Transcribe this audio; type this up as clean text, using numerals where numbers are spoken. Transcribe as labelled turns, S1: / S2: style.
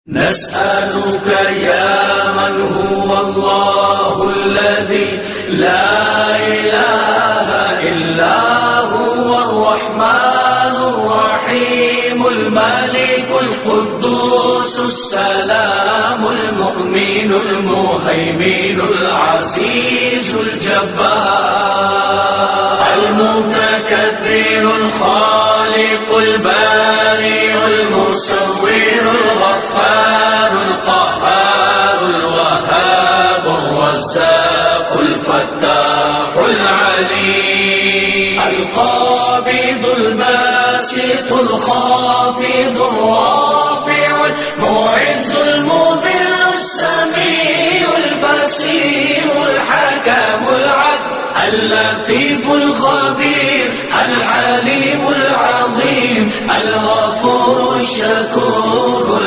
S1: نسألك يا من هو الله الذي لا إله إلا هو الرحمن الرحيم الملك القدوس السلام المؤمن المهيمن العزيز الجبار المتكبر الخالق البارئ المصور الغفار القهار الوهاب الرزاق الفتاح العليم القابض الباسط الخافض الرافع المعز المذل السميع البصير الحكم العدل اللطيف الخبير الحليم العظيم الغفور الشكور